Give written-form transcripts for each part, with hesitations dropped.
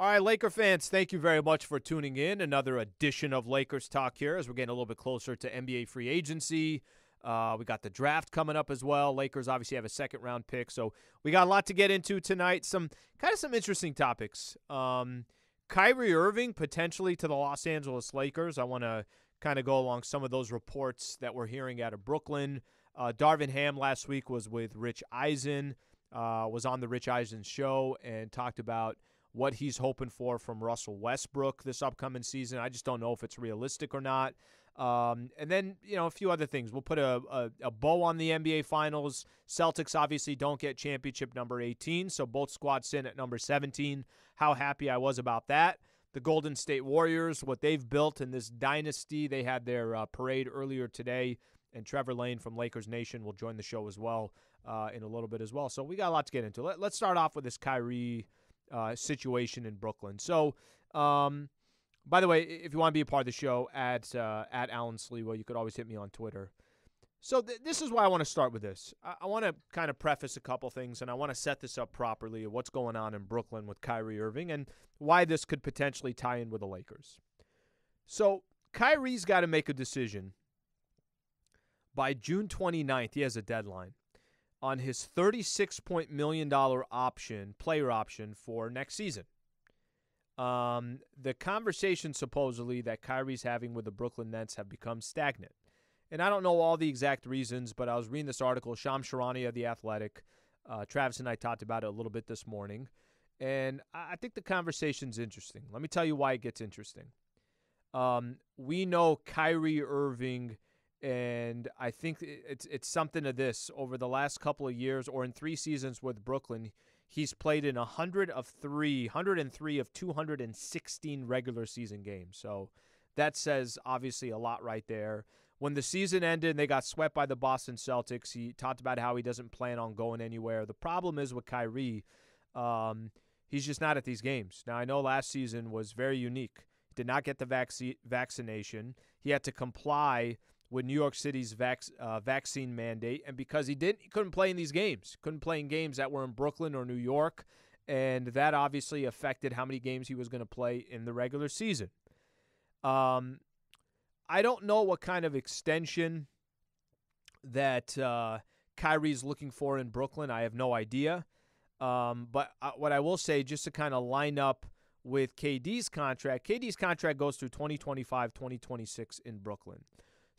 All right, Laker fans, thank you very much for tuning in. Another edition of Lakers Talk here as we're getting a little bit closer to NBA free agency. We got the draft coming up as well. Lakers obviously have a second-round pick, so we got a lot to get into tonight. Some interesting topics. Kyrie Irving potentially to the Los Angeles Lakers. I want to kind of go along some of those reports that we're hearing out of Brooklyn. Darvin Ham last week was with Rich Eisen, was on the Rich Eisen show and talked about what he's hoping for from Russell Westbrook this upcoming season. I just don't know if it's realistic or not. And then, a few other things. We'll put a bow on the NBA Finals. Celtics obviously don't get championship number 18, so both squads sit at number 17. How happy I was about that. The Golden State Warriors, what they've built in this dynasty. They had their parade earlier today, and Trevor Lane from Lakers Nation will join the show as well in a little bit as well. So we got a lot to get into. Let's start off with this Kyrie situation in Brooklyn. So, by the way, if you want to be a part of the show, at Alan Sliwa, you could always hit me on Twitter. So this is why I want to start with this. I want to kind of preface a couple things, and I want to set this up properly of what's going on in Brooklyn with Kyrie Irving and why this could potentially tie in with the Lakers. So Kyrie's got to make a decision by June 29th. He has a deadline on his $36 million player option for next season. The conversation supposedly that Kyrie's having with the Brooklyn Nets have become stagnant. And I don't know all the exact reasons, but I was reading this article, Shams Charania of The Athletic. Travis and I talked about it a little bit this morning. And I think the conversation's interesting. Let me tell you why it gets interesting. We know Kyrie Irving, and I think it's something to this. Over the last couple of years, or in 3 seasons with Brooklyn, he's played in 103 of 216 regular season games. So that says obviously a lot right there. When the season ended and they got swept by the Boston Celtics, he talked about how he doesn't plan on going anywhere. The problem is with Kyrie, he's just not at these games. Now, I know last season was very unique. He did not get the vaccination. He had to comply with New York City's vaccine mandate, and because he couldn't play in these games. Couldn't play in games that were in Brooklyn or New York, and that obviously affected how many games he was going to play in the regular season. I don't know what kind of extension that Kyrie's looking for in Brooklyn. I have no idea. But what I will say, just to kind of line up with KD's contract goes through 2025, 2026 in Brooklyn.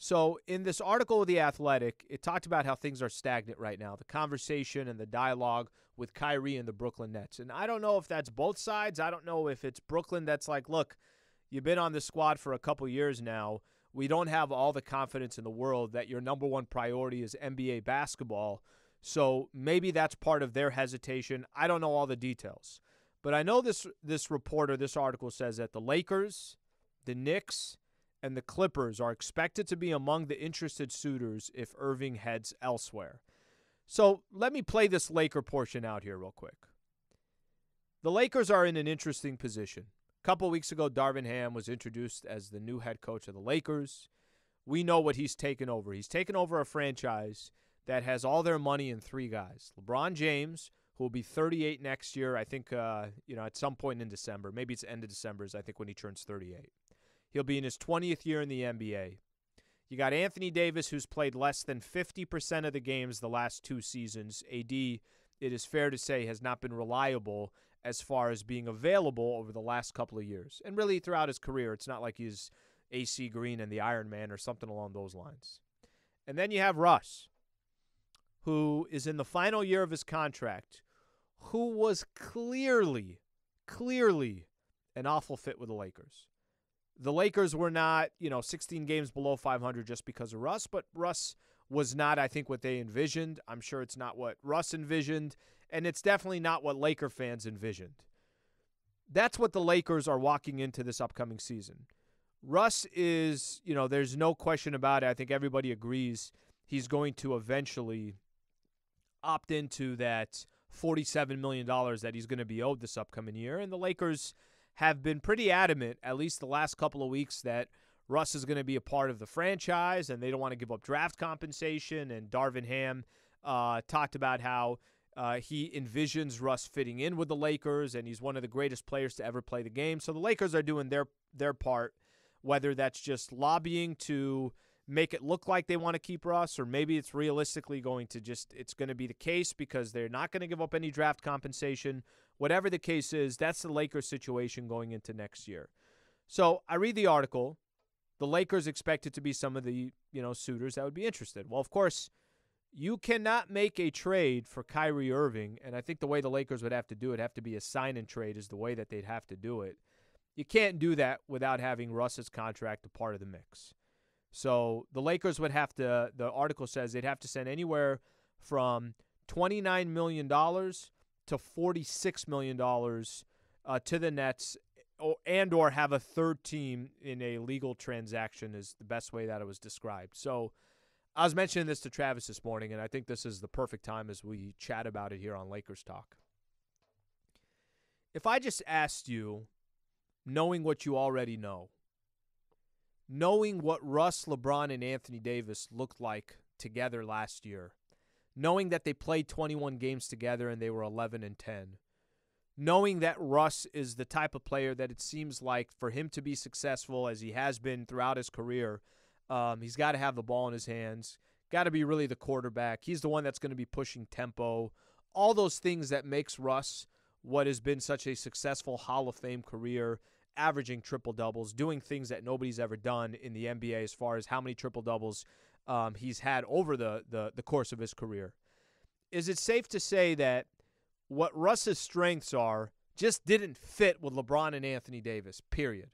So in this article with The Athletic, it talked about how things are stagnant right now, the conversation and the dialogue with Kyrie and the Brooklyn Nets. And I don't know if that's both sides. I don't know if it's Brooklyn that's like, look, you've been on the squad for a couple years now. We don't have all the confidence in the world that your number one priority is NBA basketball. So maybe that's part of their hesitation. I don't know all the details. But I know this article says that the Lakers, the Knicks, and the Clippers are expected to be among the interested suitors if Irving heads elsewhere. So let me play this Laker portion out here real quick. The Lakers are in an interesting position. A couple weeks ago, Darvin Ham was introduced as the new head coach of the Lakers. We know what he's taken over. He's taken over a franchise that has all their money in 3 guys. LeBron James, who will be 38 next year, I think, at some point in December. Maybe it's the end of December, I think, when he turns 38. He'll be in his 20th year in the NBA. You got Anthony Davis, who's played less than 50% of the games the last 2 seasons. AD, it is fair to say, has not been reliable as far as being available over the last couple of years. And really throughout his career, it's not like he's AC Green and the Iron Man or something along those lines. And then you have Russ, who is in the final year of his contract, who was clearly an awful fit with the Lakers. The Lakers were not, 16 games below 500 just because of Russ, but Russ was not, I think, what they envisioned. I'm sure it's not what Russ envisioned, and it's definitely not what Laker fans envisioned. That's what the Lakers are walking into this upcoming season. Russ is, there's no question about it. I think everybody agrees he's going to eventually opt into that $47 million that he's going to be owed this upcoming year, and the Lakers have been pretty adamant, at least the last couple of weeks, that Russ is going to be a part of the franchise and they don't want to give up draft compensation. And Darvin Ham talked about how He envisions Russ fitting in with the Lakers, and he's one of the greatest players to ever play the game. So the Lakers are doing their part, whether that's just lobbying to make it look like they want to keep Russ, or maybe it's realistically it's going to be the case because they're not going to give up any draft compensation. Whatever the case is, that's the Lakers situation going into next year. So I read the article. The Lakers expected to be some of the, suitors that would be interested. Well, of course, you cannot make a trade for Kyrie Irving, and I think the way the Lakers would have to do it, have to be a sign and trade is the way that they'd have to do it. You can't do that without having Russ's contract a part of the mix. So the Lakers would have to, the article says they'd have to send anywhere from $29 million to $46 million to the Nets, or have a third team in a legal transaction is the best way that it was described. So I was mentioning this to Travis this morning, and I think this is the perfect time as we chat about it here on Lakers Talk. If I just asked you, knowing what you already know, knowing what Russ, LeBron, and Anthony Davis looked like together last year, knowing that they played 21 games together and they were 11-10, knowing that Russ is the type of player that it seems like for him to be successful as he has been throughout his career, he's got to have the ball in his hands, got to be really the quarterback. He's the one that's going to be pushing tempo, all those things that makes Russ what has been such a successful Hall of Fame career, averaging triple-doubles, doing things that nobody's ever done in the NBA as far as how many triple-doubles he's had over the course of his career. Is it safe to say that what Russ's strengths are just didn't fit with LeBron and Anthony Davis, period?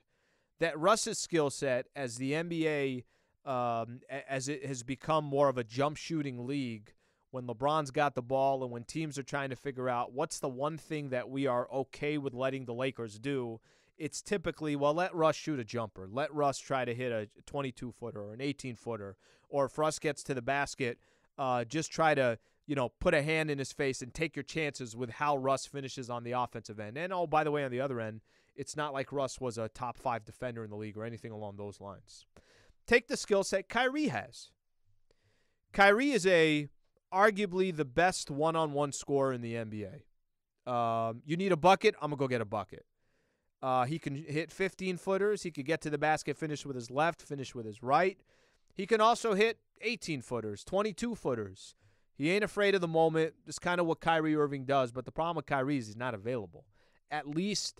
That Russ's skill set as the NBA, as it has become more of a jump-shooting league, when LeBron's got the ball and when teams are trying to figure out what's the one thing that we are okay with letting the Lakers do, it's typically, well, let Russ shoot a jumper. Let Russ try to hit a 22-footer or an 18-footer. Or if Russ gets to the basket, just try to, put a hand in his face and take your chances with how Russ finishes on the offensive end. And, by the way, on the other end, it's not like Russ was a top 5 defender in the league or anything along those lines. Take the skill set Kyrie has. Kyrie is arguably the best one-on-one scorer in the NBA. You need a bucket, I'm going to go get a bucket. He can hit 15-footers. He could get to the basket, finish with his left, finish with his right. He can also hit 18-footers, 22-footers. He ain't afraid of the moment. It's kind of what Kyrie Irving does, but the problem with Kyrie is he's not available. At least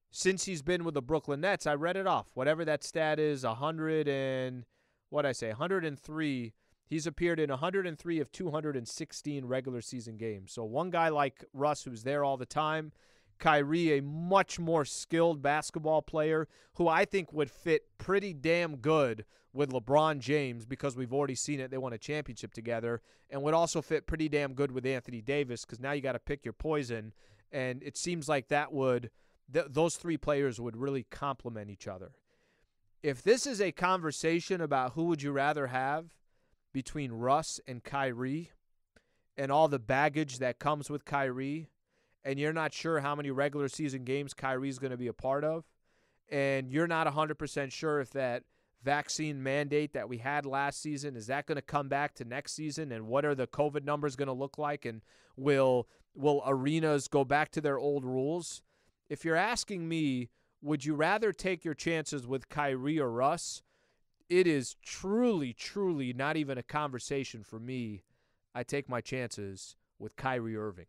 since he's been with the Brooklyn Nets, I read it off. Whatever that stat is, 103. He's appeared in 103 of 216 regular season games. So one guy like Russ who's there all the time, Kyrie, a much more skilled basketball player who I think would fit pretty damn good with LeBron James because we've already seen it. They won a championship together, and would also fit pretty damn good with Anthony Davis because now you got to pick your poison, and it seems like those three players would really complement each other. If this is a conversation about who would you rather have between Russ and Kyrie and all the baggage that comes with Kyrie, and you're not sure how many regular season games Kyrie's going to be a part of, and you're not 100% sure if that vaccine mandate that we had last season, is that going to come back to next season, and what are the COVID numbers going to look like, and will arenas go back to their old rules? If you're asking me, would you rather take your chances with Kyrie or Russ, it is truly, truly not even a conversation for me. I take my chances with Kyrie Irving.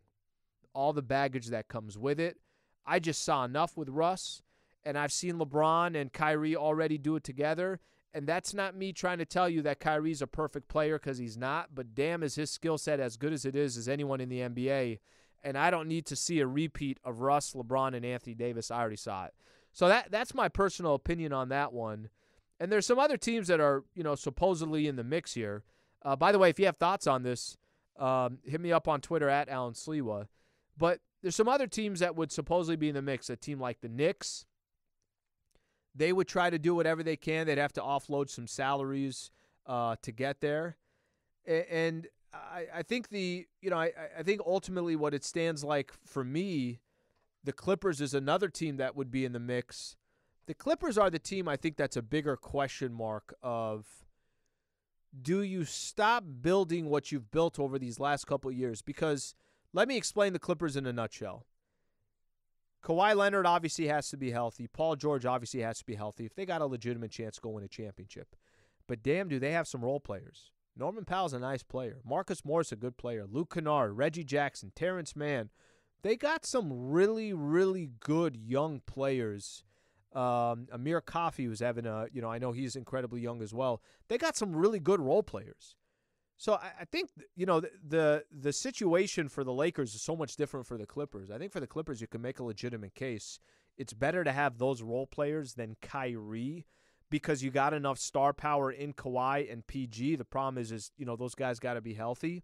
All the baggage that comes with it. I just saw enough with Russ, and I've seen LeBron and Kyrie already do it together, and that's not me trying to tell you that Kyrie's a perfect player because he's not, but damn is his skill set as good as it is as anyone in the NBA, and I don't need to see a repeat of Russ, LeBron, and Anthony Davis. I already saw it. So that's my personal opinion on that one. And there's some other teams that are, supposedly in the mix here. By the way, if you have thoughts on this, hit me up on Twitter at Alan Sliwa. But there's some other teams that would supposedly be in the mix. A team like the Knicks, they would try to do whatever they can. They'd have to offload some salaries to get there. And I think I think ultimately what it stands like for me, the Clippers is another team that would be in the mix. The Clippers are the team I think that's a bigger question mark of, do you stop building what you've built over these last couple of years? Because let me explain the Clippers in a nutshell. Kawhi Leonard obviously has to be healthy. Paul George obviously has to be healthy if they got a legitimate chance to go win a championship. But damn, do they have some role players. Norman Powell's a nice player. Marcus Morris a good player. Luke Kennard, Reggie Jackson, Terrence Mann. They got some really, really good young players. Amir Coffey was having I know he's incredibly young as well. They got some really good role players. So I think, the situation for the Lakers is so much different for the Clippers. I think for the Clippers, you can make a legitimate case. It's better to have those role players than Kyrie because you got enough star power in Kawhi and PG. The problem is those guys got to be healthy.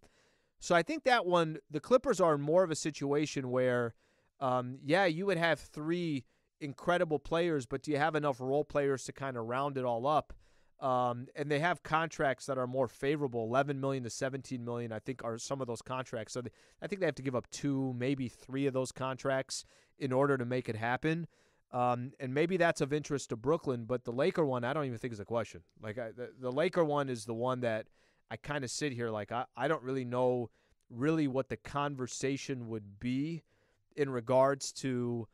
So I think that one, the Clippers are in more of a situation where, you would have three incredible players, but do you have enough role players to kind of round it all up? And they have contracts that are more favorable. $11 million to $17 million, I think, are some of those contracts. So I think they have to give up 2, maybe 3 of those contracts in order to make it happen. And maybe that's of interest to Brooklyn, but the Laker one, I don't even think is a question. Like the Laker one is the one that I kind of sit here like I don't really know really what the conversation would be in regards to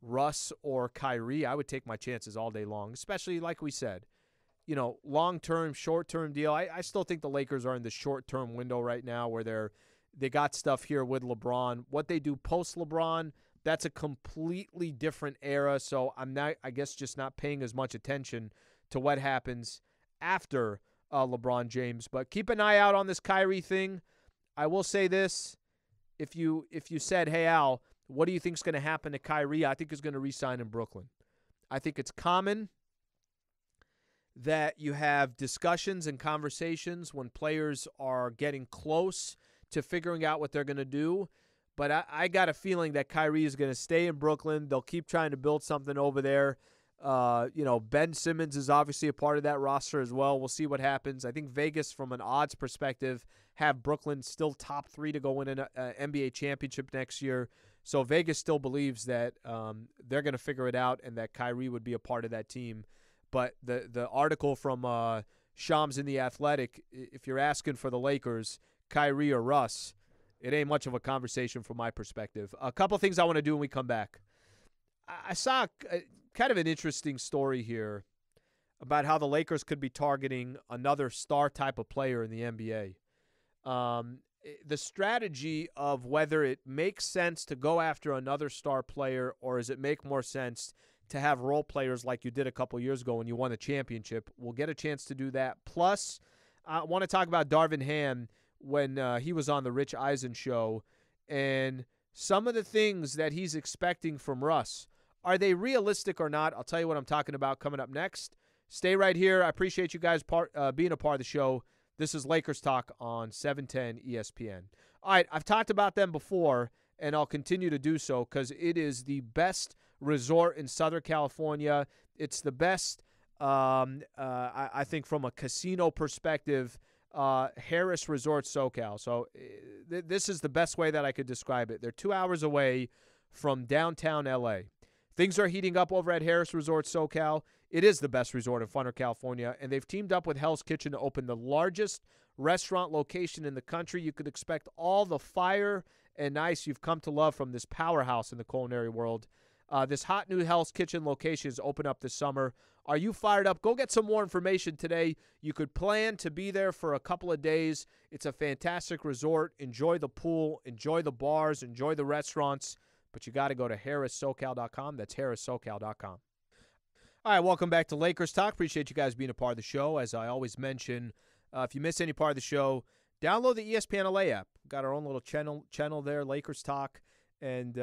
Russ or Kyrie. I would take my chances all day long, especially like we said, long-term, short-term deal. I still think the Lakers are in the short-term window right now where they got stuff here with LeBron. What they do post-LeBron, that's a completely different era, so I'm not, I guess, just not paying as much attention to what happens after LeBron James. But keep an eye out on this Kyrie thing. I will say this. If you said, hey, Al, what do you think is going to happen to Kyrie? I think he's going to re-sign in Brooklyn. I think it's common that you have discussions and conversations when players are getting close to figuring out what they're going to do. But I got a feeling that Kyrie is going to stay in Brooklyn. They'll keep trying to build something over there. Ben Simmons is obviously a part of that roster as well. We'll see what happens. I think Vegas, from an odds perspective, have Brooklyn still top 3 to go win an NBA championship next year. So Vegas still believes that they're going to figure it out and that Kyrie would be a part of that team. But the article from Shams in The Athletic, if you're asking for the Lakers, Kyrie or Russ, it ain't much of a conversation from my perspective. A couple things I want to do when we come back. I saw kind of an interesting story here about how the Lakers could be targeting another star type of player in the NBA. The strategy of whether it makes sense to go after another star player or does it make more sense to have role players like you did a couple years ago when you won a championship. We'll get a chance to do that. Plus, I want to talk about Darvin Ham when he was on the Rich Eisen show and some of the things that he's expecting from Russ. Are they realistic or not? I'll tell you what I'm talking about coming up next. Stay right here. I appreciate you guys being a part of the show. This is Lakers Talk on 710 ESPN. All right, I've talked about them before, and I'll continue to do so because it is the best resort in Southern California. It's the best, I think, from a casino perspective, Harris Resort SoCal. So this is the best way that I could describe it. They're 2 hours away from downtown L.A. Things are heating up over at Harris Resort SoCal. It is the best resort in Funner, California, and they've teamed up with Hell's Kitchen to open the largest restaurant location in the country. You could expect all the fire and ice you've come to love from this powerhouse in the culinary world. This hot new Hell's Kitchen location is open up this summer. Are you fired up? Go get some more information today. You could plan to be there for a couple of days. It's a fantastic resort. Enjoy the pool, enjoy the bars, enjoy the restaurants, but you got to go to harrissocal.com. That's harrissocal.com. All right, welcome back to Lakers Talk. Appreciate you guys being a part of the show. As I always mention, if you miss any part of the show, download the ESPN LA app. We've got our own little channel there, Lakers Talk, and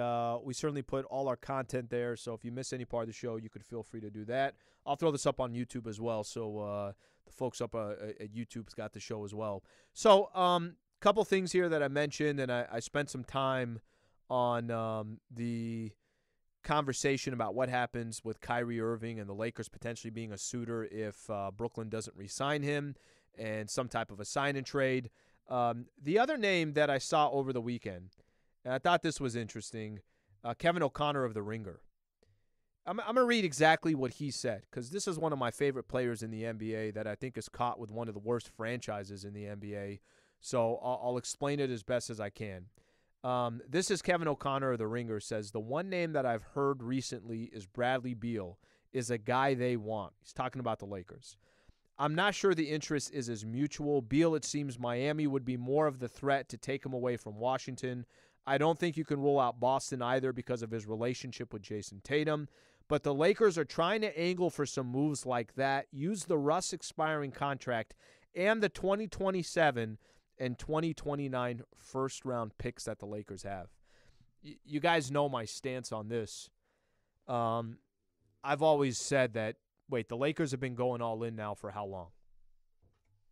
we certainly put all our content there. So if you miss any part of the show, you could feel free to do that. I'll throw this up on YouTube as well, so the folks up at YouTube's got the show as well. So couple things here that I mentioned, and I spent some time on the conversation about what happens with Kyrie Irving and the Lakers potentially being a suitor if Brooklyn doesn't re-sign him and some type of a sign-and-trade. The other name that I saw over the weekend, and I thought this was interesting, Kevin O'Connor of The Ringer. I'm going to read exactly what he said because this is one of my favorite players in the NBA that I think is caught with one of the worst franchises in the NBA. So I'll explain it as best as I can. This is Kevin O'Connor of The Ringer says, the one name that I've heard recently is Bradley Beal, is a guy they want. He's talking about the Lakers. I'm not sure the interest is as mutual. Beal, it seems Miami would be more of the threat to take him away from Washington. I don't think you can rule out Boston either because of his relationship with Jason Tatum. But the Lakers are trying to angle for some moves like that, use the Russ expiring contract and the 2027 and 2029 first-round picks that the Lakers have. You guys know my stance on this. I've always said that, the Lakers have been going all in now for how long?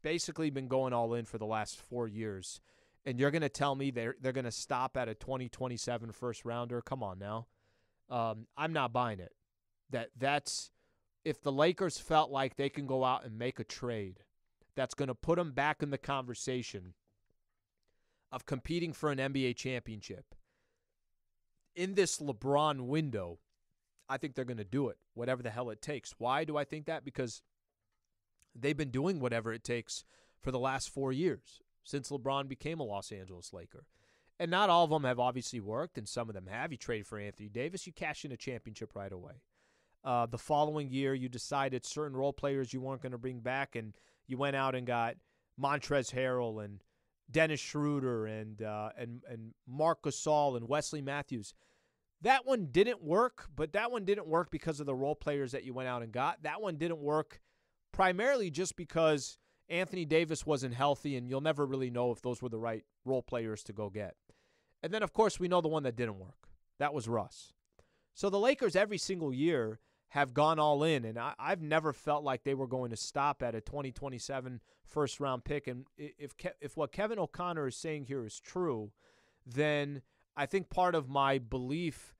Basically been going all in for the last 4 years. And you're going to tell me they're going to stop at a 2027 first-rounder? Come on now. I'm not buying it. That's if the Lakers felt like they can go out and make a trade that's going to put them back in the conversation of competing for an NBA championship in this LeBron window, I think they're going to do it, whatever the hell it takes. Why do I think that? Because they've been doing whatever it takes for the last 4 years since LeBron became a Los Angeles Laker. And not all of them have obviously worked, and some of them have. You traded for Anthony Davis, you cash in a championship right away. The following year, you decided certain role players you weren't going to bring back, and you went out and got Montrezl Harrell and Dennis Schroeder and Marc Gasol and Wesley Matthews. That one didn't work, but that one didn't work because of the role players that you went out and got. That one didn't work primarily just because Anthony Davis wasn't healthy, and you'll never really know if those were the right role players to go get. And then, of course, we know the one that didn't work. That was Russ. So the Lakers every single year have gone all in, and I've never felt like they were going to stop at a 2027 first-round pick. And if what Kevin O'Connor is saying here is true, then I think part of my belief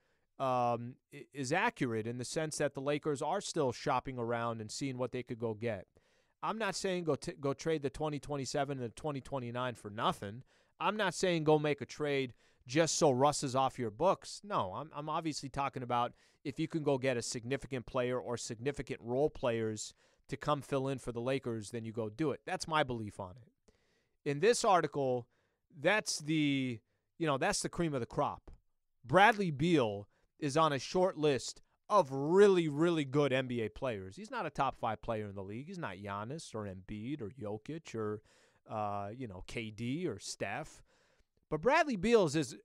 is accurate in the sense that the Lakers are still shopping around and seeing what they could go get. I'm not saying go trade the 2027 and the 2029 for nothing. I'm not saying go make a trade just so Russ is off your books. No, I'm obviously talking about if you can go get a significant player or significant role players to come fill in for the Lakers, then you go do it. That's my belief on it. In this article, that's the cream of the crop. Bradley Beal is on a short list of really, really good NBA players. He's not a top 5 player in the league. He's not Giannis or Embiid or Jokic or KD or Steph. But Bradley Beal is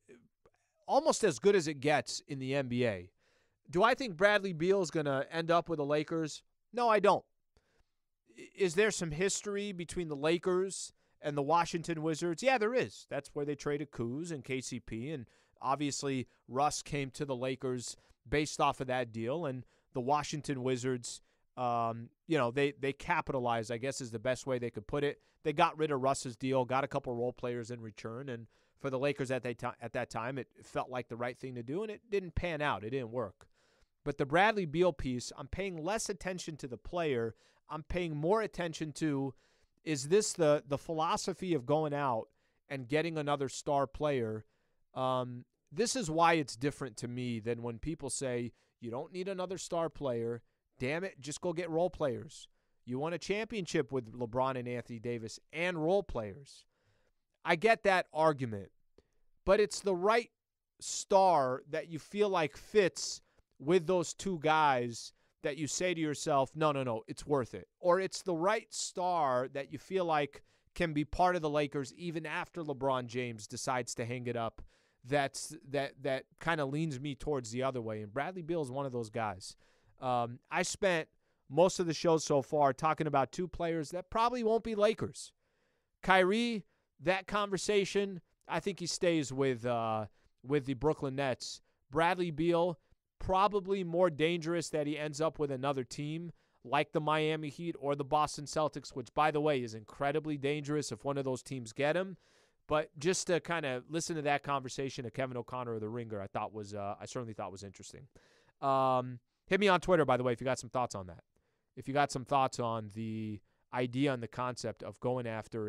almost as good as it gets in the NBA. Do I think Bradley Beal is going to end up with the Lakers? No, I don't. Is there some history between the Lakers and the Washington Wizards? Yeah, there is. That's where they traded Kuz and KCP, and obviously Russ came to the Lakers based off of that deal, and the Washington Wizards, they capitalized, I guess is the best way they could put it. They got rid of Russ's deal, got a couple role players in return, and for the Lakers at that time, it felt like the right thing to do, and it didn't pan out. It didn't work. But the Bradley Beal piece, I'm paying less attention to the player. I'm paying more attention to, is this the philosophy of going out and getting another star player? This is why it's different to me than when people say, you don't need another star player. Damn it, just go get role players. You won a championship with LeBron and Anthony Davis and role players. I get that argument, but it's the right star that you feel like fits with those two guys that you say to yourself, no, it's worth it. Or it's the right star that you feel like can be part of the Lakers even after LeBron James decides to hang it up. That kind of leans me towards the other way, and Bradley Beal is one of those guys. I spent most of the show so far talking about two players that probably won't be Lakers. Kyrie, that conversation, I think he stays with the Brooklyn Nets. Bradley Beal, probably more dangerous that he ends up with another team like the Miami Heat or the Boston Celtics, which, by the way, is incredibly dangerous if one of those teams get him. But just to kind of listen to that conversation of Kevin O'Connor of The Ringer, I certainly thought was interesting. Hit me on Twitter, by the way, if you got some thoughts on that. If you got some thoughts on the idea and the concept of going after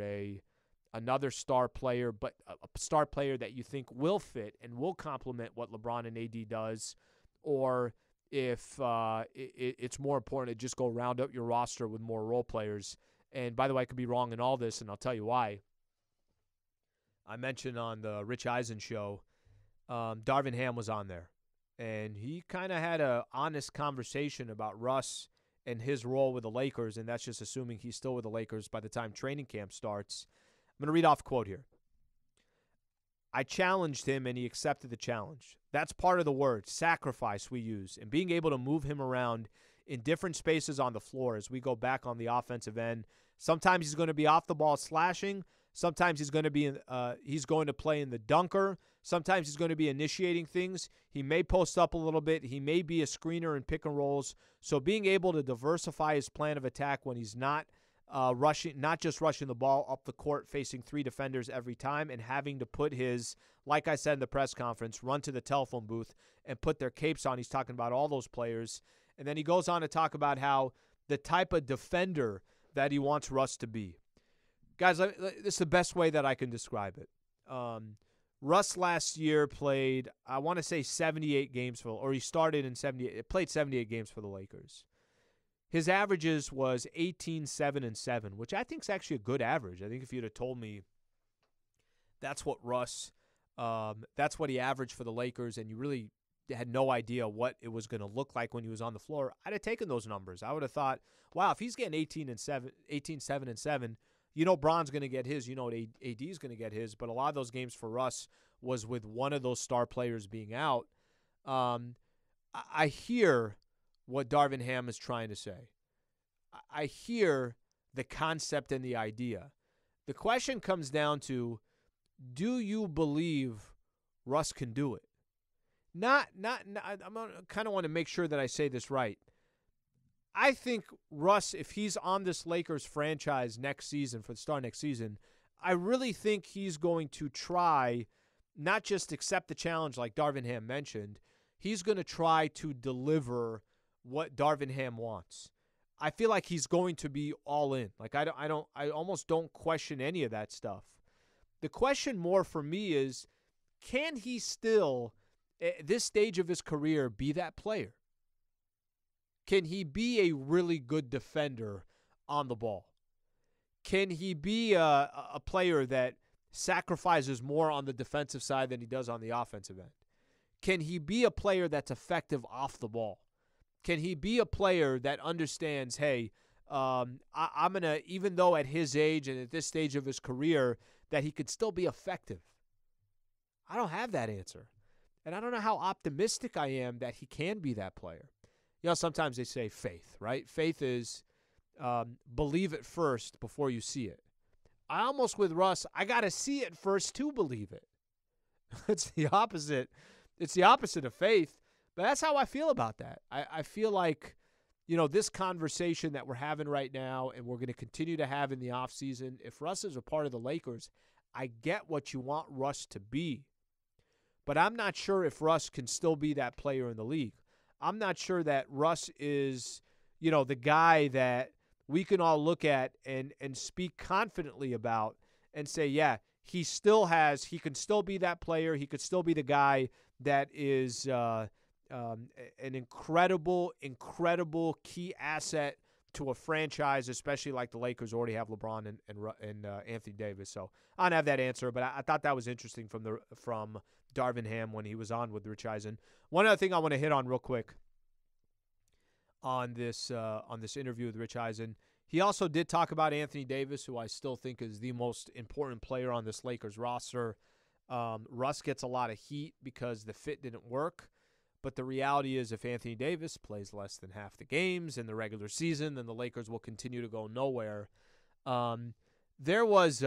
another star player, but a star player that you think will fit and will complement what LeBron and AD does, or if it's more important to just go round up your roster with more role players. And by the way, I could be wrong in all this, and I'll tell you why. I mentioned on the Rich Eisen show, Darvin Ham was on there. And he kind of had a honest conversation about Russ and his role with the Lakers, and that's just assuming he's still with the Lakers by the time training camp starts. I'm going to read off a quote here. I challenged him, and he accepted the challenge. That's part of the word, sacrifice, we use, and being able to move him around in different spaces on the floor as we go back on the offensive end. Sometimes he's going to be off the ball slashing. Sometimes he's going to play in the dunker. Sometimes he's going to be initiating things. He may post up a little bit. He may be a screener in pick and rolls. So being able to diversify his plan of attack when he's not not just rushing the ball up the court, facing three defenders every time, and having to put his, like I said in the press conference, run to the telephone booth and put their capes on. He's talking about all those players. And then he goes on to talk about how the type of defender that he wants Russ to be. Guys, this is the best way that I can describe it. Russ last year played, I want to say 78 games he started in 78, played 78 games for the Lakers. His averages was 18, 7, and 7, which I think is actually a good average. I think if you'd have told me that's what that's what he averaged for the Lakers, and you really had no idea what it was going to look like when he was on the floor, I'd have taken those numbers. I would have thought, wow, if he's getting 18, 7, and 7, Bron's going to get his. AD is going to get his. But a lot of those games for Russ was with one of those star players being out. I hear what Darvin Ham is trying to say. I hear the concept and the idea. The question comes down to, do you believe Russ can do it? I kind of want to make sure that I say this right. I think Russ, if he's on this Lakers franchise next season, for the start next season, I really think he's going to try not just accept the challenge like Darvin Ham mentioned. He's going to try to deliver what Darvin Ham wants. I feel like he's going to be all in. Like I almost don't question any of that stuff. The question more for me is, can he still, at this stage of his career, be that player? Can he be a really good defender on the ball? Can he be a player that sacrifices more on the defensive side than he does on the offensive end? Can he be a player that's effective off the ball? Can he be a player that understands, hey, I'm going to, even though at his age and at this stage of his career, that he could still be effective? I don't have that answer. And I don't know how optimistic I am that he can be that player. Sometimes they say faith, right? Faith is believe it first before you see it. I almost, with Russ, I got to see it first to believe it. It's the opposite. It's the opposite of faith, but that's how I feel about that. I feel like, this conversation that we're having right now and we're going to continue to have in the offseason, if Russ is a part of the Lakers, I get what you want Russ to be, but I'm not sure if Russ can still be that player in the league. I'm not sure that Russ is, the guy that we can all look at and speak confidently about and say, yeah, he can still be that player. He could still be the guy that is an incredible key asset to a franchise, especially like the Lakers already have LeBron and Anthony Davis. So I don't have that answer, but I thought that was interesting from Darvin Ham when he was on with Rich Eisen. One other thing I want to hit on real quick on this interview with Rich Eisen, he also did talk about Anthony Davis, who I still think is the most important player on this Lakers roster. Russ gets a lot of heat because the fit didn't work, but the reality is if Anthony Davis plays less than half the games in the regular season, then the Lakers will continue to go nowhere. There was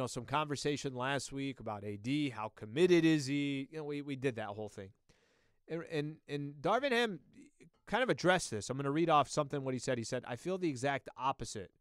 some conversation last week about AD. How committed is he? We did that whole thing, and Darvin Ham kind of addressed this. I'm going to read off what he said. He said, "I feel the exact opposite,"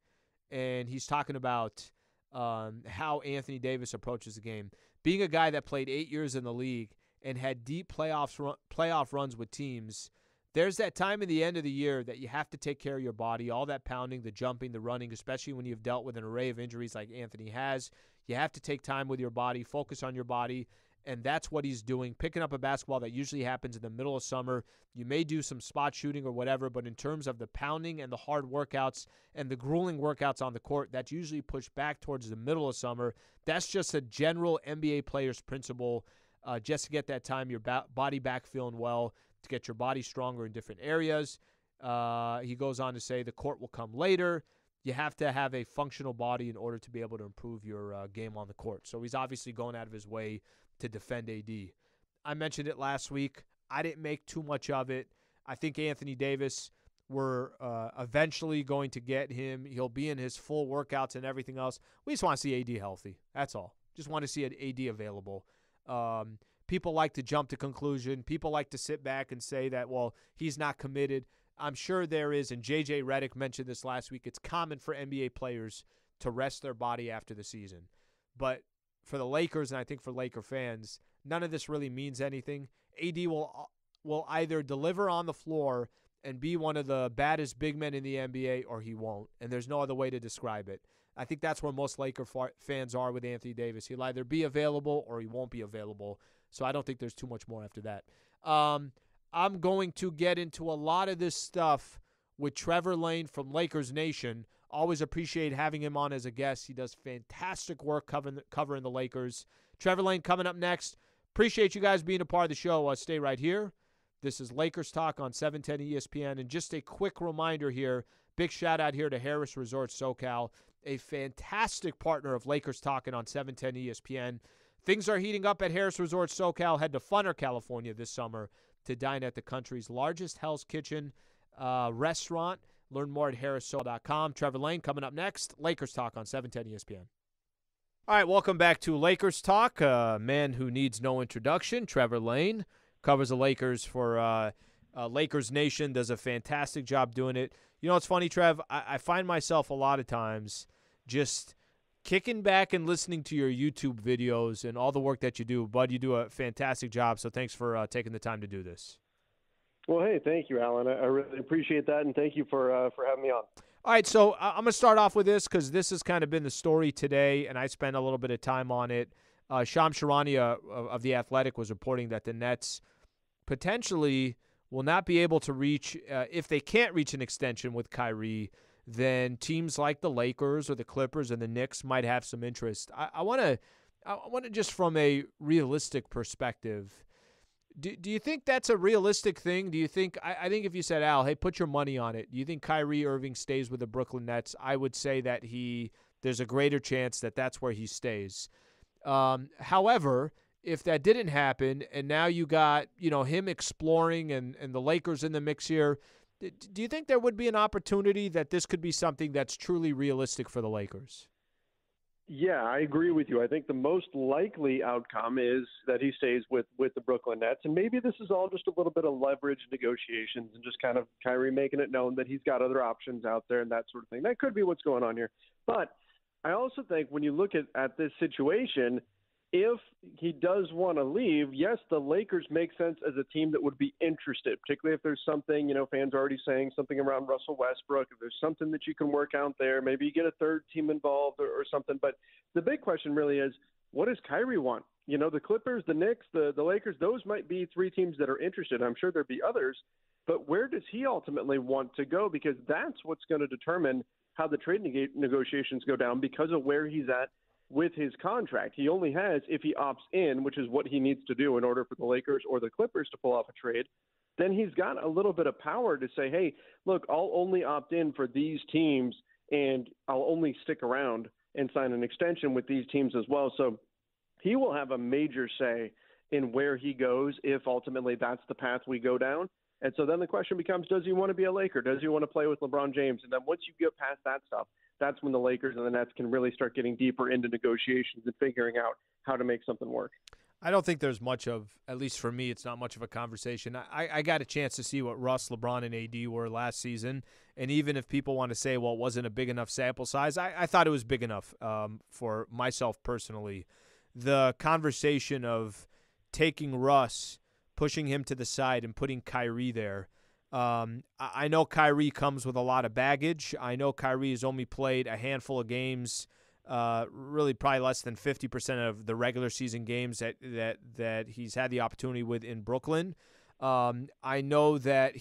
and he's talking about how Anthony Davis approaches the game. Being a guy that played 8 years in the league and had deep playoff runs with teams, there's that time in the end of the year that you have to take care of your body, all that pounding, the jumping, the running, especially when you've dealt with an array of injuries like Anthony has. You have to take time with your body, focus on your body, and that's what he's doing, picking up a basketball that usually happens in the middle of summer. You may do some spot shooting or whatever, but in terms of the pounding and the hard workouts and the grueling workouts on the court, that's usually pushed back towards the middle of summer. That's just a general NBA player's principle, just to get that time, your body back feeling well, to get your body stronger in different areas. He goes on to say the court will come later. You have to have a functional body in order to be able to improve your game on the court. So he's obviously going out of his way to defend AD. I mentioned it last week. I didn't make too much of it. I think Anthony Davis, we're eventually going to get him. He'll be in his full workouts and everything else. We just want to see AD healthy. That's all. Just want to see an AD available. People like to jump to conclusion. People like to sit back and say that, well, he's not committed. I'm sure there is, and J.J. Redick mentioned this last week, it's common for NBA players to rest their body after the season. But for the Lakers, and I think for Laker fans, none of this really means anything. AD will either deliver on the floor and be one of the baddest big men in the NBA, or he won't, and there's no other way to describe it. I think that's where most Laker fans are with Anthony Davis. He'll either be available or he won't be available, so I don't think there's too much more after that. I'm going to get into a lot of this stuff with Trevor Lane from Lakers Nation. Always appreciate having him on as a guest. He does fantastic work covering the Lakers. Trevor Lane coming up next. Appreciate you guys being a part of the show. Stay right here. This is Lakers Talk on 710 ESPN. And just a quick reminder here, big shout out here to Harris Resort SoCal, a fantastic partner of Lakers Talking on 710 ESPN. Things are heating up at Harris Resort SoCal. Head to Funner, California this summer to dine at the country's largest Hell's Kitchen restaurant. Learn more at harrissocal.com. Trevor Lane coming up next. Lakers Talk on 710 ESPN. All right, welcome back to Lakers Talk. A man who needs no introduction, Trevor Lane, covers the Lakers for Lakers Nation, does a fantastic job doing it. You know what's funny, Trev? I find myself a lot of times just kicking back and listening to your YouTube videos and all the work that you do. Bud, you do a fantastic job, so thanks for taking the time to do this. Well, hey, thank you, Alan. I really appreciate that, and thank you for having me on. All right, so I'm going to start off with this because this has kind of been the story today, and I spent a little bit of time on it. Shams Charania of The Athletic was reporting that the Nets potentially will not be able to reach, if they can't reach an extension with Kyrie, then teams like the Lakers or the Clippers and the Knicks might have some interest. I want to just from a realistic perspective, do you think that's a realistic thing? Do you think I think if you said, Al, hey, put your money on it, do you think Kyrie Irving stays with the Brooklyn Nets? I would say that there's a greater chance that that's where he stays. However, if that didn't happen and now you got, him exploring and the Lakers in the mix here, do you think there would be an opportunity that this could be something that's truly realistic for the Lakers? Yeah, I agree with you. I think the most likely outcome is that he stays with the Brooklyn Nets. And maybe this is all just a little bit of leverage negotiations and just kind of Kyrie making it known that he's got other options out there and that sort of thing. That could be what's going on here. But I also think when you look at this situation, if he does want to leave, yes, the Lakers make sense as a team that would be interested, particularly if there's something, fans are already saying something around Russell Westbrook. If there's something that you can work out there, maybe you get a third team involved or something. But the big question really is, what does Kyrie want? The Clippers, the Knicks, the Lakers, those might be three teams that are interested. I'm sure there'd be others. But where does he ultimately want to go? Because that's what's going to determine how the trade negotiations go down because of where he's at with his contract. He only has, if he opts in, which is what he needs to do in order for the Lakers or the Clippers to pull off a trade, then he's got a little bit of power to say, hey, look, I'll only opt in for these teams and I'll only stick around and sign an extension with these teams as well. So he will have a major say in where he goes if ultimately that's the path we go down. And so then the question becomes, does he want to be a Laker? Does he want to play with LeBron James? And then once you get past that stuff, that's when the Lakers and the Nets can really start getting deeper into negotiations and figuring out how to make something work. I don't think there's much of, at least for me, it's not much of a conversation. I got a chance to see what Russ, LeBron, and AD were last season. And even if people want to say, well, it wasn't a big enough sample size, I thought it was big enough for myself personally. The conversation of taking Russ, pushing him to the side, and putting Kyrie there. I know Kyrie comes with a lot of baggage. I know Kyrie has only played a handful of games really probably less than 50% of the regular season games that he's had the opportunity with in Brooklyn. I know that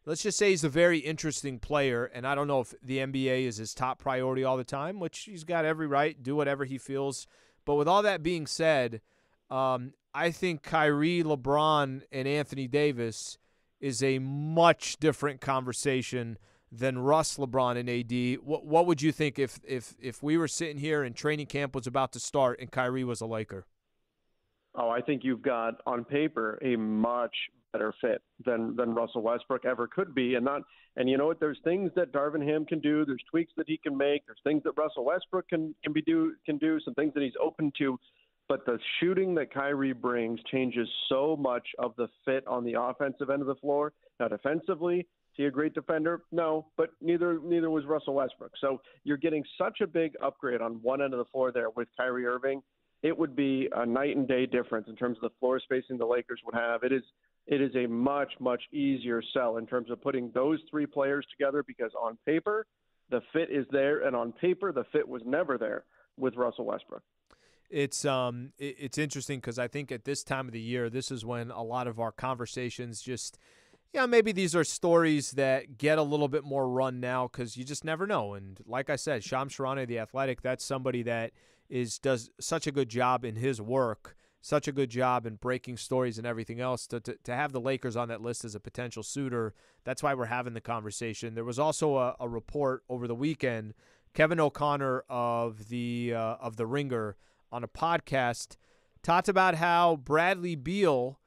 let's just say he's a very interesting player, and I don't know if the NBA is his top priority all the time, which he's got every right, do whatever he feels. But with all that being said, I think Kyrie, LeBron, and Anthony Davis is a much different conversation than Russ, LeBron, and AD. What would you think if we were sitting here and training camp was about to start and Kyrie was a Laker? Oh, I think you've got on paper a much better fit than Russell Westbrook ever could be, and you know what? There's things that Darvin Ham can do. There's tweaks that he can make. There's things that Russell Westbrook can do. Some things that he's open to. But the shooting that Kyrie brings changes so much of the fit on the offensive end of the floor. Now, defensively, is he a great defender? No, but neither was Russell Westbrook. So you're getting such a big upgrade on one end of the floor there with Kyrie Irving. It would be a night and day difference in terms of the floor spacing the Lakers would have. It is a much, much easier sell in terms of putting those three players together, because on paper, the fit is there, and on paper, the fit was never there with Russell Westbrook. It's interesting because I think at this time of the year, this is when a lot of our conversations just, maybe these are stories that get a little bit more run now because you just never know. And like I said, Shams Charania, the Athletic, that's somebody that does such a good job in his work, such a good job in breaking stories and everything else. To have the Lakers on that list as a potential suitor, that's why we're having the conversation. There was also a report over the weekend. Kevin O'Connor of the Ringer on a podcast talked about how Bradley Beal,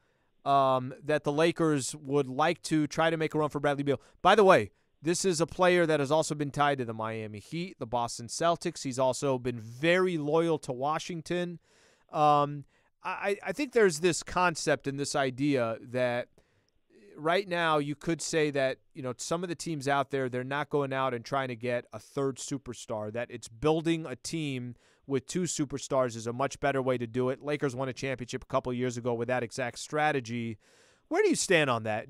that the Lakers would like to try to make a run for Bradley Beal. By the way, this is a player that has also been tied to the Miami Heat, the Boston Celtics. He's also been very loyal to Washington. I think there's this concept and this idea that right now you could say that, some of the teams out there, they're not going out and trying to get a third superstar, that it's building a team with two superstars is a much better way to do it. Lakers won a championship a couple of years ago with that exact strategy. Where do you stand on that?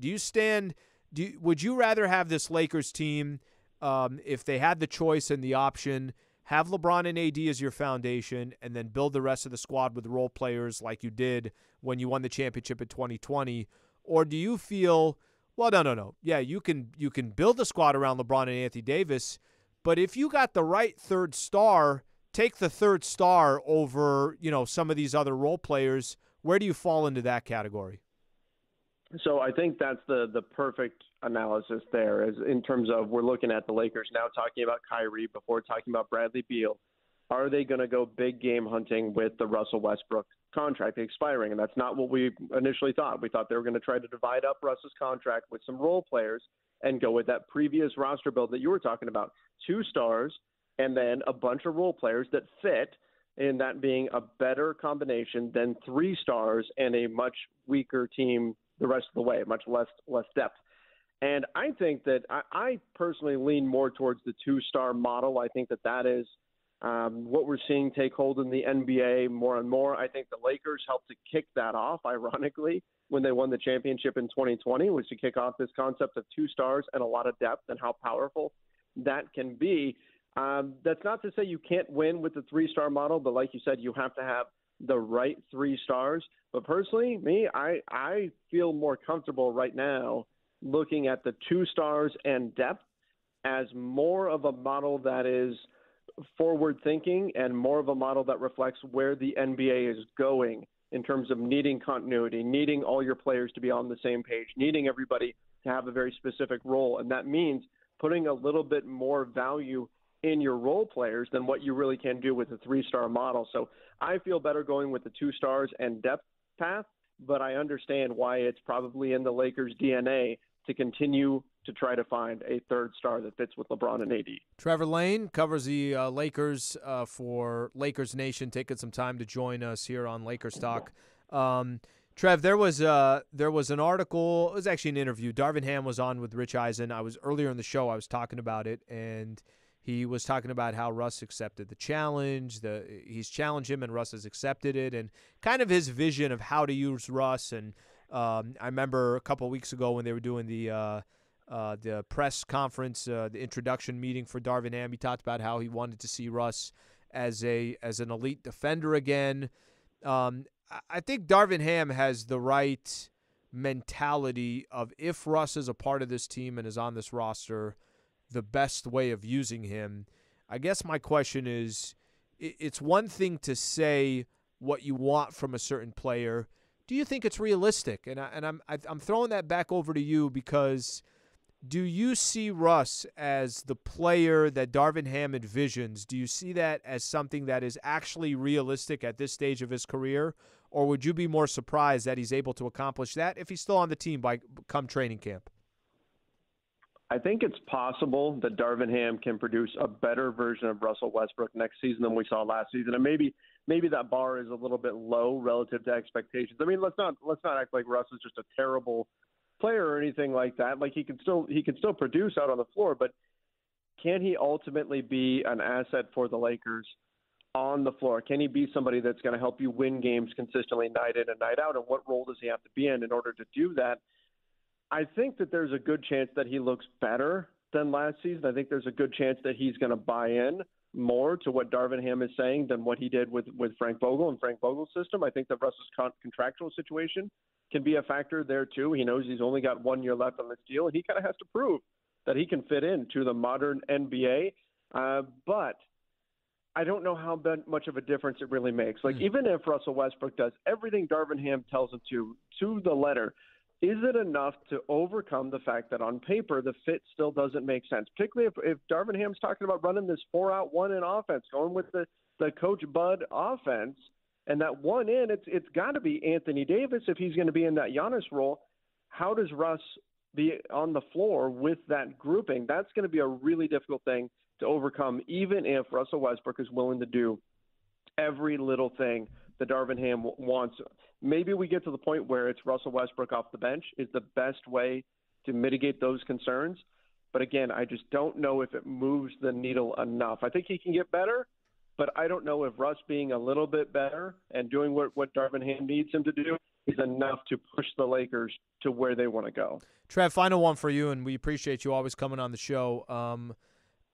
Would you rather have this Lakers team, if they had the choice and the option, have LeBron and AD as your foundation and then build the rest of the squad with role players like you did when you won the championship in 2020? Or do you feel, well, no. Yeah, you can build the squad around LeBron and Anthony Davis, but if you got the right third star, take the third star over, some of these other role players. Where do you fall into that category? So I think that's the perfect analysis there, is in terms of we're looking at the Lakers now talking about Kyrie before talking about Bradley Beal. Are they going to go big game hunting with the Russell Westbrook contract expiring? And that's not what we initially thought. We thought they were going to try to divide up Russ's contract with some role players and go with that previous roster build that you were talking about. 2 stars and then a bunch of role players that fit, in that being a better combination than 3 stars and a much weaker team the rest of the way, much less depth. And I think that I personally lean more towards the 2-star model. I think that is what we're seeing take hold in the NBA more and more. I think the Lakers helped to kick that off, ironically, when they won the championship in 2020, was to kick off this concept of 2 stars and a lot of depth and how powerful that can be. That's not to say you can't win with the 3-star model, but like you said, you have to have the right 3 stars. But personally, I feel more comfortable right now looking at the 2 stars and depth as more of a model that is forward thinking and more of a model that reflects where the NBA is going in terms of needing continuity, needing all your players to be on the same page, needing everybody to have a very specific role. And that means putting a little bit more value in your role players than what you really can do with a 3-star model. So I feel better going with the 2 stars and depth path, but I understand why it's probably in the Lakers' DNA to continue to try to find a 3rd star that fits with LeBron and AD. Trevor Lane covers the Lakers for Lakers Nation, taking some time to join us here on Lakers Talk. Trev, there was an article. It was actually an interview. Darvin Ham was on with Rich Eisen. Earlier in the show, I was talking about it, and he was talking about how Russ accepted the challenge. He's challenged him, and Russ has accepted it, and kind of his vision of how to use Russ. And I remember a couple of weeks ago when they were doing the press conference, the introduction meeting for Darvin Ham, he talked about how he wanted to see Russ as an elite defender again. I think Darvin Ham has the right mentality of, if Russ is a part of this team and is on this roster, the best way of using him. I guess my question is, it's one thing to say what you want from a certain player. Do you think it's realistic? And I'm throwing that back over to you, because do you see Russ as the player that Darvin Ham envisions? Do you see that as something that is actually realistic at this stage of his career? Or would you be more surprised that he's able to accomplish that if he's still on the team by come training camp? I think it's possible that Darvin Ham can produce a better version of Russell Westbrook next season than we saw last season, and maybe that bar is a little bit low relative to expectations. I mean, let's not act like Russ is just a terrible player or anything like that. Like, he can still produce out on the floor, but can he ultimately be an asset for the Lakers on the floor? Can he be somebody that's going to help you win games consistently night in and night out? And what role does he have to be in order to do that? I think that there's a good chance that he looks better than last season. I think there's a good chance that he's going to buy in more to what Darvin Ham is saying than what he did with Frank Vogel and Frank Vogel's system. I think that Russ's contractual situation can be a factor there too. He knows he's only got 1 year left on this deal, and he kind of has to prove that he can fit into the modern NBA. But I don't know how much of a difference it really makes. Like, even if Russell Westbrook does everything Darvin Ham tells him to the letter, is it enough to overcome the fact that on paper the fit still doesn't make sense? Particularly if Darvin Ham's talking about running this 4-out-1 in offense, going with the Coach Bud offense, and that one in, it's got to be Anthony Davis if he's going to be in that Giannis role. How does Russ be on the floor with that grouping? That's going to be a really difficult thing to overcome, even if Russell Westbrook is willing to do every little thing that Darvin Ham wants. Maybe we get to the point where it's Russell Westbrook off the bench is the best way to mitigate those concerns. But again, I just don't know if it moves the needle enough. I think he can get better, but I don't know if Russ being a little bit better and doing what Darvin Ham needs him to do is enough to push the Lakers to where they want to go. Trev, final one for you, and we appreciate you always coming on the show.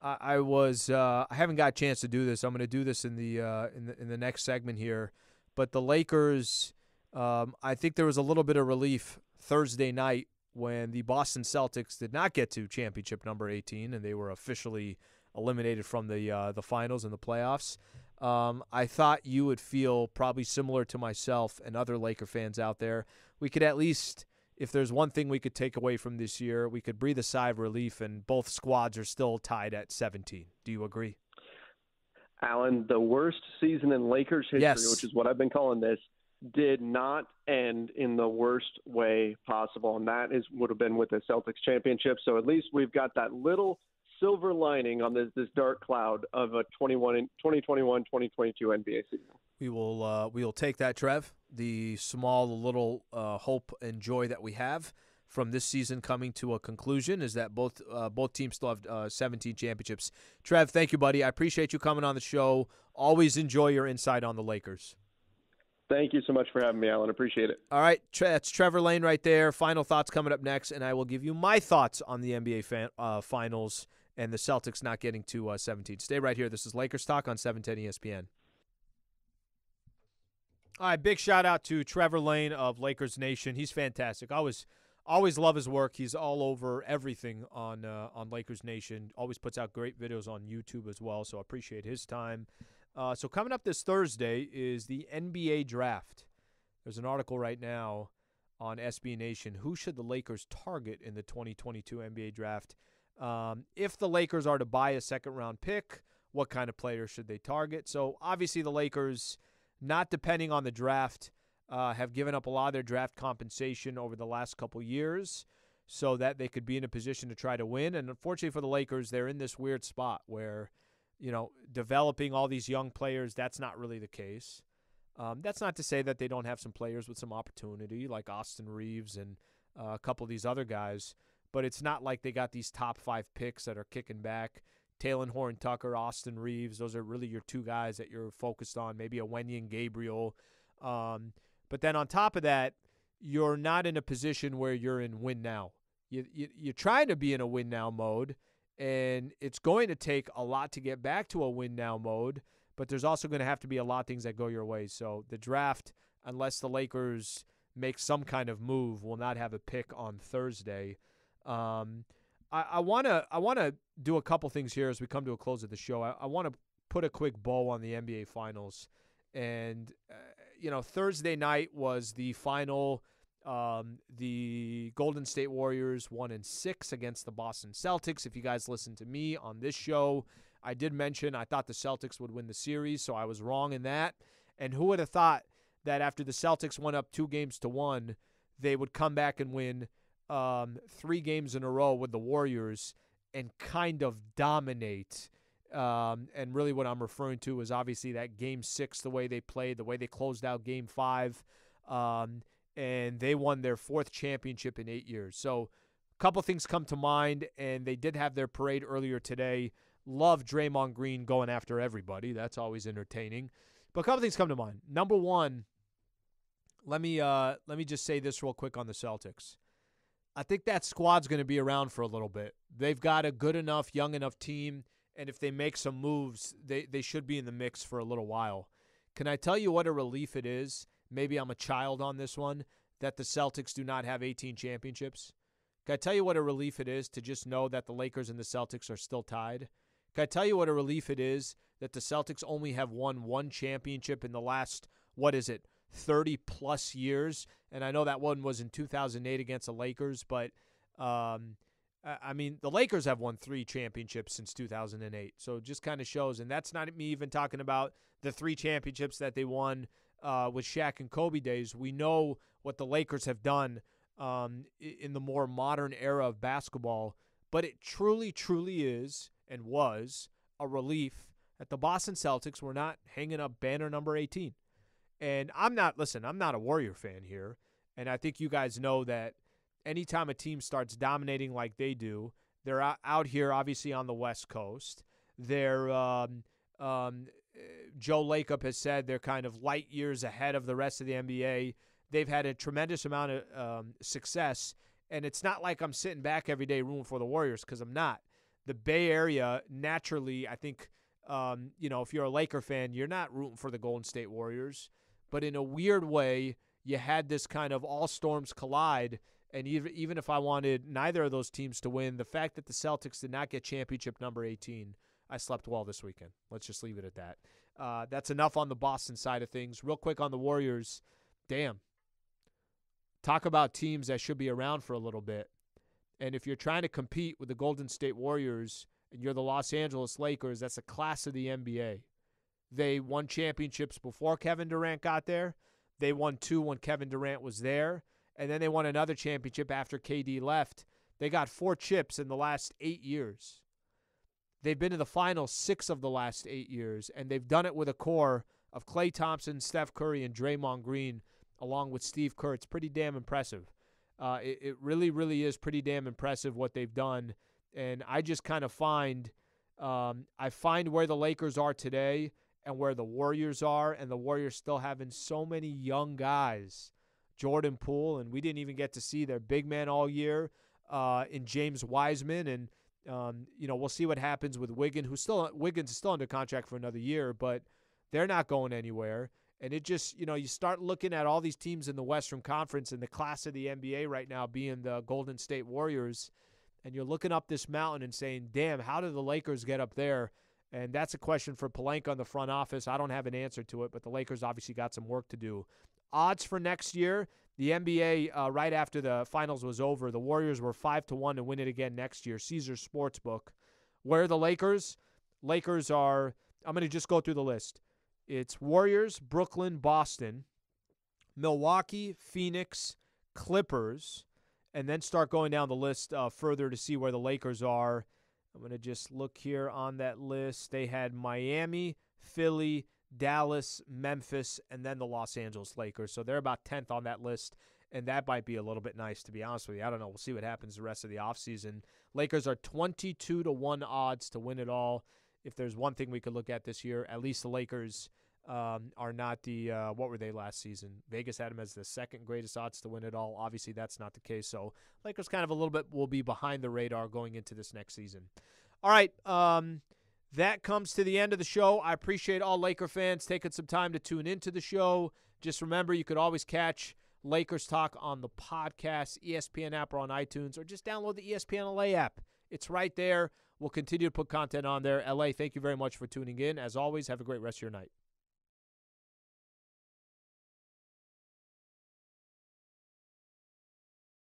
I haven't got a chance to do this. I'm going to do this in the next segment here. But the Lakers, I think there was a little bit of relief Thursday night when the Boston Celtics did not get to championship number 18, and they were officially eliminated from the finals and the playoffs. I thought you would feel probably similar to myself and other Laker fans out there. We could at least, if there's one thing we could take away from this year, we could breathe a sigh of relief, and both squads are still tied at 17. Do you agree? Alan, the worst season in Lakers history, yes, which is what I've been calling this, did not end in the worst way possible, and that would have been with the Celtics championship. So at least we've got that little silver lining on this dark cloud of a 2021-2022 NBA season. We will take that, Trev. The small little hope and joy that we have from this season coming to a conclusion is that both teams still have 17 championships. Trev, thank you, buddy. I appreciate you coming on the show. Always enjoy your insight on the Lakers. Thank you so much for having me, Alan. Appreciate it. All right, that's Trevor Lane right there. Final thoughts coming up next, and I will give you my thoughts on the NBA finals and the Celtics not getting to 17. Stay right here. This is Lakers Talk on 710 ESPN. All right, big shout-out to Trevor Lane of Lakers Nation. He's fantastic. Always love his work. He's all over everything on Lakers Nation. Always puts out great videos on YouTube as well, so I appreciate his time. So coming up this Thursday is the NBA draft. There's an article right now on SB Nation. Who should the Lakers target in the 2022 NBA draft? If the Lakers are to buy a second-round pick, what kind of players should they target? So obviously the Lakers, not depending on the draft, have given up a lot of their draft compensation over the last couple years so that they could be in a position to try to win. And unfortunately for the Lakers, they're in this weird spot where, developing all these young players, that's not really the case. That's not to say that they don't have some players with some opportunity like Austin Reeves and a couple of these other guys, but it's not like they got these top 5 picks that are kicking back. Talen Horton-Tucker, Austin Reeves, those are really your 2 guys that you're focused on, maybe a Wenyen Gabriel. But then on top of that, you're not in a position where you're in win now. You're trying to be in a win now mode, and it's going to take a lot to get back to a win now mode. but there's also going to have to be a lot of things that go your way. So the draft, unless the Lakers make some kind of move, will not have a pick on Thursday. I want to do a couple things here as we come to a close of the show. I want to put a quick bow on the NBA Finals. And, Thursday night was the final. The Golden State Warriors 1-6 against the Boston Celtics. If you guys listen to me on this show, I did mention I thought the Celtics would win the series, so I was wrong in that. And who would have thought that after the Celtics went up 2-1, they would come back and win 3 games in a row with the Warriors and kind of dominate. And really what I'm referring to is obviously that Game 6, the way they played, the way they closed out Game 5. And they won their 4th championship in 8 years. So a couple things come to mind, and they did have their parade earlier today. Love Draymond Green going after everybody. That's always entertaining. But a couple things come to mind. Number one, let me just say this real quick on the Celtics. I think that squad's going to be around for a little bit. They've got a good enough, young enough team, and if they make some moves, they should be in the mix for a little while. Can I tell you what a relief it is? Maybe I'm a child on this one, that the Celtics do not have 18 championships. Can I tell you what a relief it is to just know that the Lakers and the Celtics are still tied? Can I tell you what a relief it is that the Celtics only have won 1 championship in the last, 30-plus years? And I know that one was in 2008 against the Lakers, but, the Lakers have won 3 championships since 2008. So it just kind of shows, and that's not me even talking about the 3 championships that they won with Shaq and Kobe days. We know what the Lakers have done in the more modern era of basketball, but it truly, truly is and was a relief that the Boston Celtics were not hanging up banner number 18. And I'm not a Warrior fan here, and I think you guys know that anytime a team starts dominating like they do, they're out here obviously on the West Coast. They're Joe Lacob has said they're kind of light years ahead of the rest of the NBA. They've had a tremendous amount of success, and it's not like I'm sitting back every day rooting for the Warriors, because I'm not. The Bay Area, naturally, I think, if you're a Laker fan, you're not rooting for the Golden State Warriors. But in a weird way, you had this kind of all storms collide, and even if I wanted neither of those teams to win, the fact that the Celtics did not get championship number 18, I slept well this weekend. Let's just leave it at that. That's enough on the Boston side of things. Real quick on the Warriors, damn. Talk about teams that should be around for a little bit. And if you're trying to compete with the Golden State Warriors and you're the Los Angeles Lakers, that's a class of the NBA. They won championships before Kevin Durant got there. They won 2 when Kevin Durant was there. And then they won another championship after KD left. They got 4 chips in the last 8 years. They've been to the finals 6 of the last 8 years, and they've done it with a core of Klay Thompson, Steph Curry, and Draymond Green, along with Steve Kerr. It's pretty damn impressive. It really, really is pretty damn impressive what they've done. And I just kind of find where the Lakers are today and where the Warriors are, and the Warriors still having so many young guys. Jordan Poole, and we didn't even get to see their big man all year in James Wiseman, and we'll see what happens with Wiggins is still under contract for another year, but they're not going anywhere. And it just, you start looking at all these teams in the Western Conference and the class of the NBA right now being the Golden State Warriors, and you're looking up this mountain and saying, damn, how did the Lakers get up there? And that's a question for Pelinka on the front office. I don't have an answer to it, but the Lakers obviously got some work to do. Odds for next year, the NBA, right after the finals was over, the Warriors were 5-1 to win it again next year. Caesars Sportsbook. Where are the Lakers? Lakers are, I'm going to just go through the list. It's Warriors, Brooklyn, Boston, Milwaukee, Phoenix, Clippers, and then start going down the list further to see where the Lakers are. I'm going to just look here on that list. They had Miami, Philly, Dallas, Memphis, and then the Los Angeles Lakers. So they're about 10th on that list, and that might be a little bit nice, to be honest with you. I don't know. We'll see what happens the rest of the offseason. Lakers are 22-1 odds to win it all. If there's one thing we could look at this year, at least the Lakers are not the what were they last season? Vegas had them as the second greatest odds to win it all. Obviously, that's not the case. So Lakers kind of a little bit will be behind the radar going into this next season. All right, that comes to the end of the show. I appreciate all Laker fans taking some time to tune into the show. Just remember, you could always catch Lakers Talk on the podcast, ESPN app, or on iTunes, or just download the ESPN LA app. It's right there. We'll continue to put content on there. LA, thank you very much for tuning in. As always, have a great rest of your night.